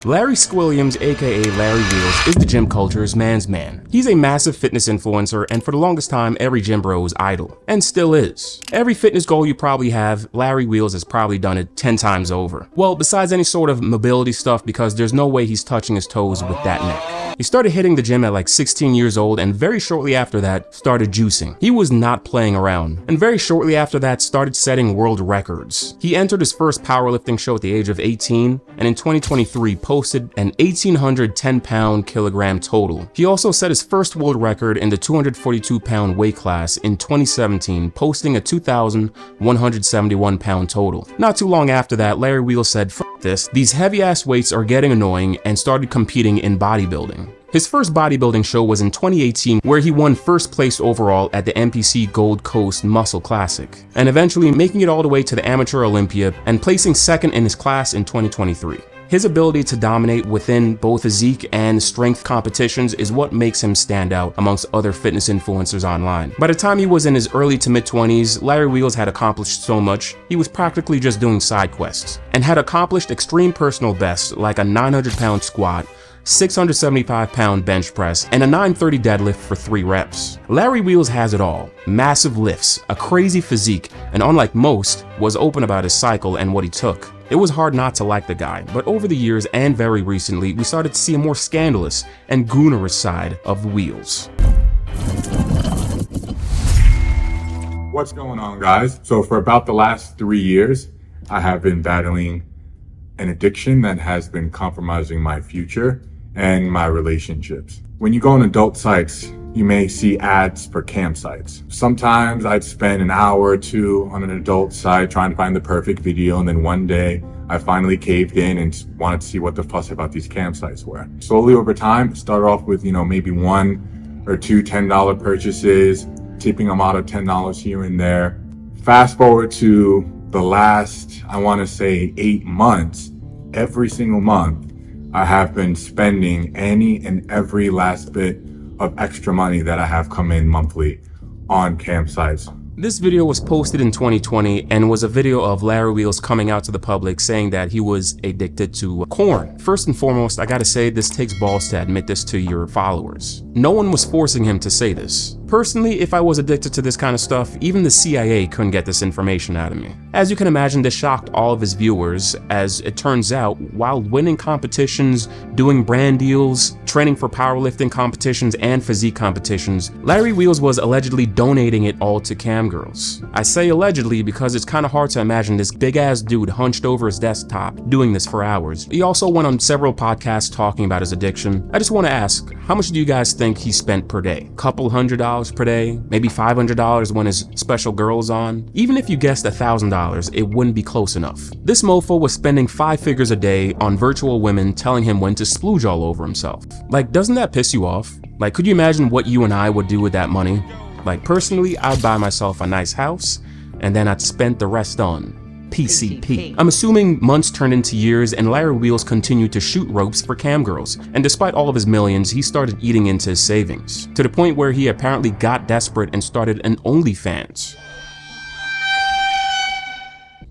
Larry Squilliams, aka Larry Wheels, is the gym culture's man's man. He's a massive fitness influencer, and for the longest time, every gym bro's idol, and still is. Every fitness goal you probably have, Larry Wheels has probably done it 10 times over. Well, besides any sort of mobility stuff, because there's no way he's touching his toes with that neck. He started hitting the gym at like 16 years old, and very shortly after that, started juicing. He was not playing around, and very shortly after that, started setting world records. He entered his first powerlifting show at the age of 18, and in 2023, posted an 1,810 pound/kilogram total. He also set his first world record in the 242 pound weight class in 2017, posting a 2,171 pound total. Not too long after that, Larry Wheels said, "F this, these heavy ass weights are getting annoying," and started competing in bodybuilding. His first bodybuilding show was in 2018, where he won first place overall at the NPC Gold Coast Muscle Classic, and eventually making it all the way to the Amateur Olympia and placing second in his class in 2023. His ability to dominate within both physique and strength competitions is what makes him stand out amongst other fitness influencers online. By the time he was in his early to mid-20s, Larry Wheels had accomplished so much, he was practically just doing side quests, and had accomplished extreme personal bests like a 900 pound squat, 675 pound bench press, and a 930 deadlift for 3 reps. Larry Wheels has it all: massive lifts, a crazy physique, and unlike most, was open about his cycle and what he took. It was hard not to like the guy, but over the years and very recently, we started to see a more scandalous and goonerous side of Wheels. What's going on, guys? So for about the last 3 years, I have been battling an addiction that has been compromising my future and my relationships. When you go on adult sites, you may see ads for campsites. Sometimes I'd spend an hour or two on an adult site trying to find the perfect video, and then one day I finally caved in and wanted to see what the fuss about these campsites were. Slowly over time, started off with, maybe 1 or 2 $10 purchases, tipping them out of $10 here and there. Fast forward to the last, I want to say 8 months, every single month, I have been spending any and every last bit of extra money that I have come in monthly on campsites. This video was posted in 2020 and was a video of Larry Wheels coming out to the public saying that he was addicted to corn. First and foremost, I gotta say this takes balls to admit this to your followers. No one was forcing him to say this. Personally, if I was addicted to this kind of stuff, even the CIA couldn't get this information out of me. As you can imagine, this shocked all of his viewers, as it turns out, while winning competitions, doing brand deals, training for powerlifting competitions and physique competitions, Larry Wheels was allegedly donating it all to cam girls. I say allegedly because it's kind of hard to imagine this big ass dude hunched over his desktop doing this for hours. He also went on several podcasts talking about his addiction. I just want to ask, how much do you guys think he spent per day? Couple $100 per day? Maybe $500 when his special girl's on? Even if you guessed $1,000, it wouldn't be close enough. This mofo was spending 5 figures a day on virtual women telling him when to splooge all over himself. Like, doesn't that piss you off? Like, could you imagine what you and I would do with that money? Like, personally, I'd buy myself a nice house, and then I'd spend the rest on PCP. I'm assuming months turned into years, and Larry Wheels continued to shoot ropes for cam girls, and despite all of his millions, he started eating into his savings, to the point where he apparently got desperate and started an OnlyFans.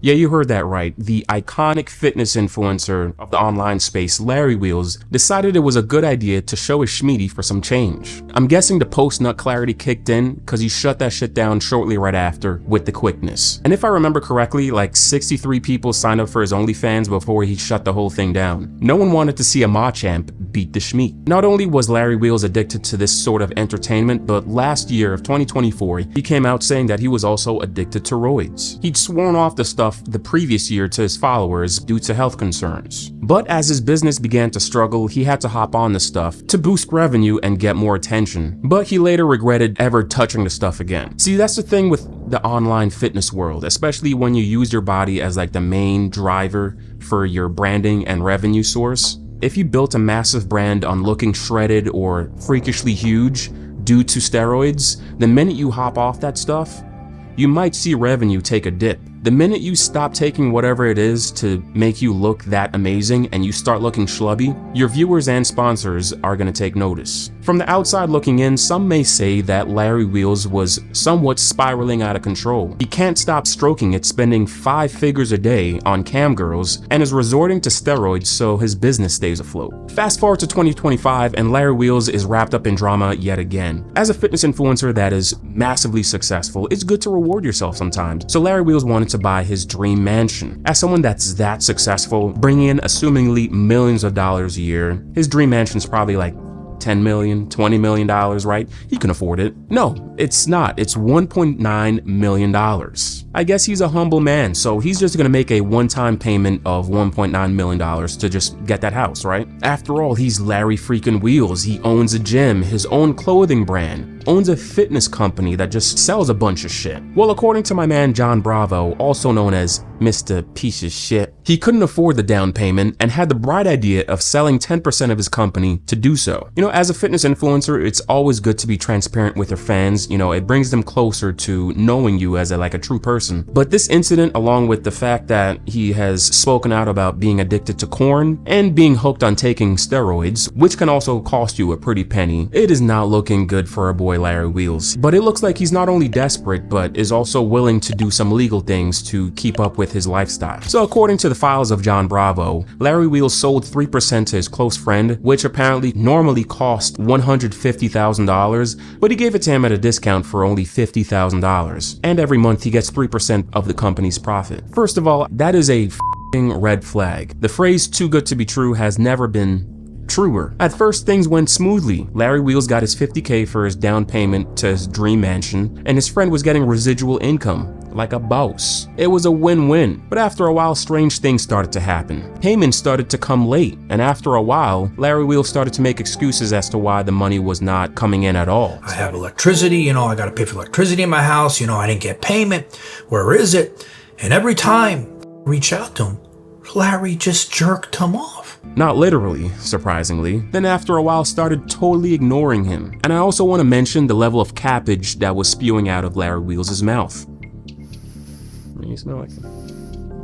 Yeah, you heard that right. The iconic fitness influencer of the online space, Larry Wheels, decided it was a good idea to show his schmeedy for some change. I'm guessing the post-nut clarity kicked in because he shut that shit down shortly right after with the quickness. And if I remember correctly, like 63 people signed up for his OnlyFans before he shut the whole thing down. No one wanted to see a Machamp beat the schmeat. Not only was Larry Wheels addicted to this sort of entertainment, but last year of 2024, he came out saying that he was also addicted to roids. He'd sworn off the stuff the previous year to his followers due to health concerns. But as his business began to struggle, he had to hop on the stuff to boost revenue and get more attention. But he later regretted ever touching the stuff again. See, that's the thing with the online fitness world, especially when you use your body as like the main driver for your branding and revenue source. If you built a massive brand on looking shredded or freakishly huge due to steroids, the minute you hop off that stuff, you might see revenue take a dip. The minute you stop taking whatever it is to make you look that amazing and you start looking schlubby, your viewers and sponsors are gonna take notice. From the outside looking in, some may say that Larry Wheels was somewhat spiraling out of control. He can't stop stroking it, spending 5 figures a day on cam girls, and is resorting to steroids so his business stays afloat. Fast forward to 2025 and Larry Wheels is wrapped up in drama yet again. As a fitness influencer that is massively successful, it's good to reward yourself sometimes. So Larry Wheels wanted to buy his dream mansion. As someone that's that successful, bringing in assumingly millions of dollars a year, his dream mansion's probably like $10 million, $20 million, right? He can afford it. No, it's not. It's $1.9 million. I guess he's a humble man, so he's just gonna make a one-time payment of $1.9 million to just get that house, right? After all, he's Larry freaking Wheels. He owns a gym, his own clothing brand, owns a fitness company that just sells a bunch of shit. Well, according to my man John Bravo, also known as Mr. Piece of Shit, he couldn't afford the down payment and had the bright idea of selling 10% of his company to do so. You know, as a fitness influencer, it's always good to be transparent with your fans. You know, it brings them closer to knowing you as a true person. But this incident, along with the fact that he has spoken out about being addicted to corn and being hooked on taking steroids, which can also cost you a pretty penny, it is not looking good for our boy Larry Wheels. But it looks like he's not only desperate, but is also willing to do some legal things to keep up with his lifestyle. So according to the files of John Bravo, Larry Wheels sold 3% to his close friend, which apparently normally cost $150,000, but he gave it to him at a discount for only $50,000. And every month he gets 3% of the company's profit. First of all, that is a f***ing red flag. The phrase "too good to be true" has never been truer. At first, things went smoothly. Larry Wheels got his $50K for his down payment to his dream mansion, and his friend was getting residual income like a boss. It was a win-win. But after a while, strange things started to happen. Payments started to come late, and after a while, Larry Wheels started to make excuses as to why the money was not coming in at all. I have electricity, I gotta pay for electricity in my house, I didn't get payment. Where is it? And every time I reach out to him, Larry just jerked him off. Not literally, surprisingly. Then after a while started totally ignoring him. And I also want to mention the level of cappage that was spewing out of Larry Wheels' mouth. You smell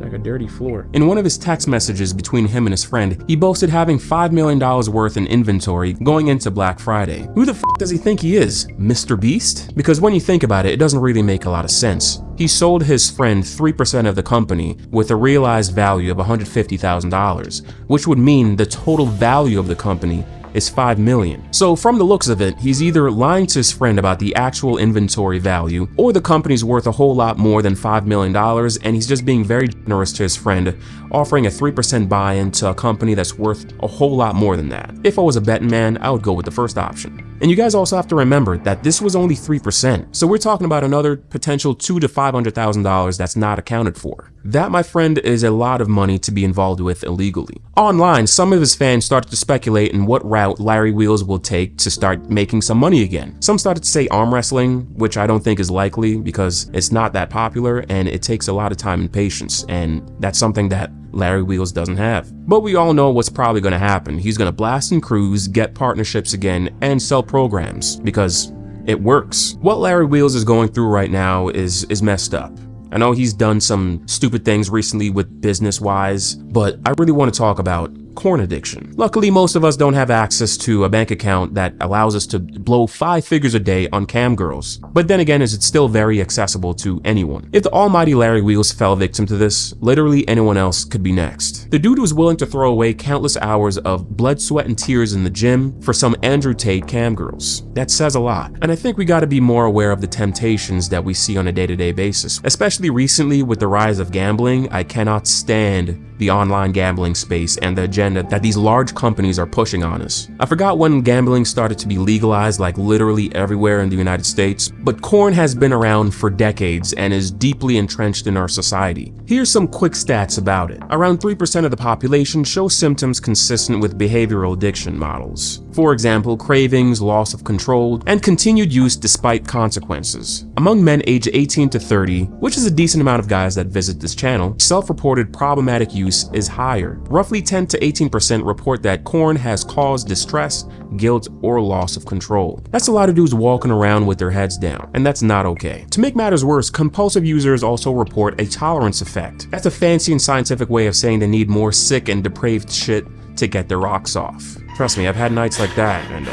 like a dirty floor. In one of his text messages between him and his friend, he boasted having $5 million worth in inventory going into Black Friday. Who the f does he think he is? Mr. Beast? Because when you think about it, it doesn't really make a lot of sense. He sold his friend 3% of the company with a realized value of $150,000, which would mean the total value of the company is $5 million. So from the looks of it, he's either lying to his friend about the actual inventory value, or the company's worth a whole lot more than $5 million, and he's just being very generous to his friend, offering a 3% buy-in to a company that's worth a whole lot more than that. If I was a betting man, I would go with the first option. And you guys also have to remember that this was only 3%, so we're talking about another potential $200,000 to $500,000 that's not accounted for. That, my friend, is a lot of money to be involved with illegally. Online, some of his fans started to speculate in what route Larry Wheels will take to start making some money again. Some started to say arm wrestling, which I don't think is likely because it's not that popular and it takes a lot of time and patience, and that's something that Larry Wheels doesn't have. But we all know what's probably going to happen. He's going to blast and cruise, get partnerships again, and sell programs because it works. What Larry Wheels is going through right now is messed up. I know he's done some stupid things recently with business-wise, but I really want to talk about corn addiction. Luckily, most of us don't have access to a bank account that allows us to blow 5 figures a day on cam girls. But then again, is it still very accessible to anyone? If the almighty Larry Wheels fell victim to this, literally anyone else could be next. The dude was willing to throw away countless hours of blood, sweat, and tears in the gym for some Andrew Tate cam girls. That says a lot. And I think we gotta be more aware of the temptations that we see on a day-to-day basis. Especially recently with the rise of gambling, I cannot stand the online gambling space and the agenda that these large companies are pushing on us. I forgot when gambling started to be legalized, like literally everywhere in the United States, but corn has been around for decades and is deeply entrenched in our society. Here's some quick stats about it. Around 3% of the population show symptoms consistent with behavioral addiction models. For example, cravings, loss of control, and continued use despite consequences. Among men aged 18 to 30, which is a decent amount of guys that visit this channel, self-reported problematic use is higher. Roughly 10 to 18% report that corn has caused distress, guilt, or loss of control. That's a lot of dudes walking around with their heads down, and that's not okay. To make matters worse, compulsive users also report a tolerance effect. That's a fancy and scientific way of saying they need more sick and depraved shit to get their rocks off. Trust me, I've had nights like that, and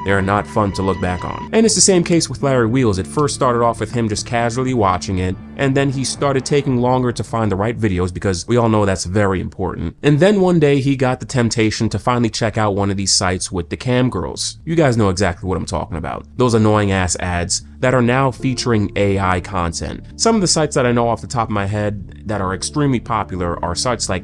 They are not fun to look back on. And it's the same case with Larry Wheels. It first started off with him just casually watching it, and then he started taking longer to find the right videos because we all know that's very important. And then one day he got the temptation to finally check out one of these sites with the cam girls. You guys know exactly what I'm talking about. Those annoying ass ads that are now featuring AI content. Some of the sites that I know off the top of my head that are extremely popular are sites like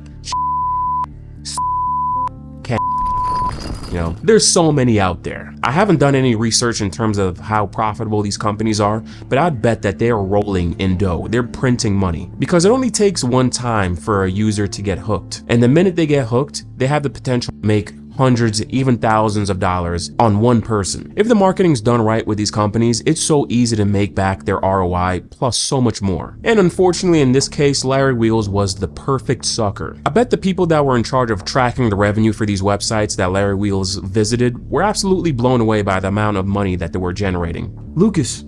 you know, there's so many out there. I haven't done any research in terms of how profitable these companies are, but I'd bet that they are rolling in dough. They're printing money because it only takes one time for a user to get hooked. And the minute they get hooked, they have the potential to make hundreds, even thousands of dollars on one person. If the marketing's done right with these companies, it's so easy to make back their ROI plus so much more. And unfortunately, in this case, Larry Wheels was the perfect sucker. I bet the people that were in charge of tracking the revenue for these websites that Larry Wheels visited were absolutely blown away by the amount of money that they were generating. Lucas,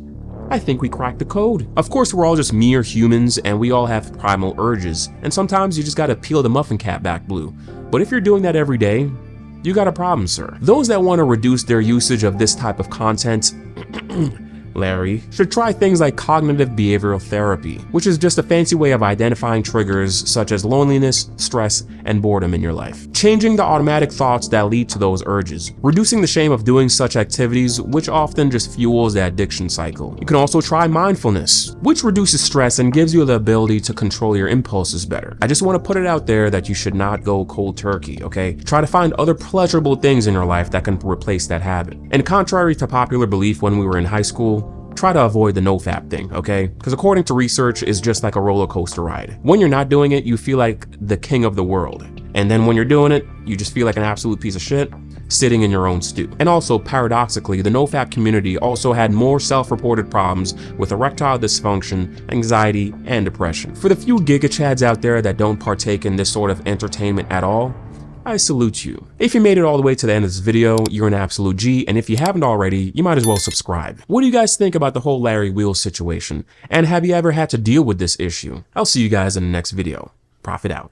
I think we cracked the code. Of course, we're all just mere humans and we all have primal urges, and sometimes you just gotta peel the muffin cap back blue. But if you're doing that every day, you got a problem, sir. Those that want to reduce their usage of this type of content, Larry, should try things like cognitive behavioral therapy, which is just a fancy way of identifying triggers such as loneliness, stress, and boredom in your life. Changing the automatic thoughts that lead to those urges. Reducing the shame of doing such activities, which often just fuels the addiction cycle. You can also try mindfulness, which reduces stress and gives you the ability to control your impulses better. I just want to put it out there that you should not go cold turkey, okay? Try to find other pleasurable things in your life that can replace that habit. And contrary to popular belief when we were in high school, try to avoid the no-fap thing, okay? Because according to research, it's just like a roller coaster ride. When you're not doing it, you feel like the king of the world. And then when you're doing it, you just feel like an absolute piece of shit sitting in your own stew. And also, paradoxically, the no-fap community also had more self-reported problems with erectile dysfunction, anxiety, and depression. For the few giga-chads out there that don't partake in this sort of entertainment at all, I salute you. If you made it all the way to the end of this video, you're an absolute G, and if you haven't already, you might as well subscribe. What do you guys think about the whole Larry Wheels situation? And have you ever had to deal with this issue? I'll see you guys in the next video. Profit out.